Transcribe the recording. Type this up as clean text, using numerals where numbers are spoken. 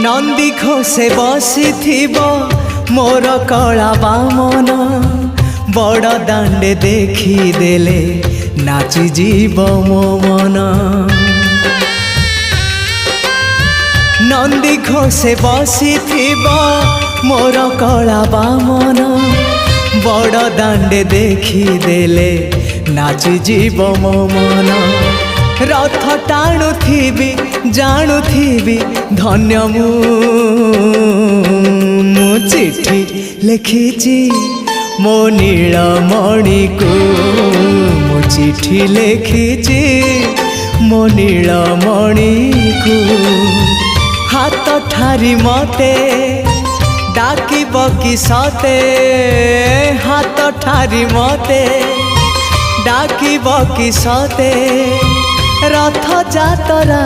नंदी घोषे बसी मोर कला बामन बड़ दांडे देखी देले नाची जीव मो मन। नंदी घोषे बसी मोर कला बामन बड़ दांडे देखी देले नाची जीव मो मन। रथ टाणुथिबी जाणुथिबी धन्य मु चिट्ठी लिखिची मो नीलमणि को मु चिट्ठी लिखिची मो नीलमणि को। हाथ ठारी मते डाकिब कि सते हाथ ठारी मते डाकिब कि सते रथ जातरा।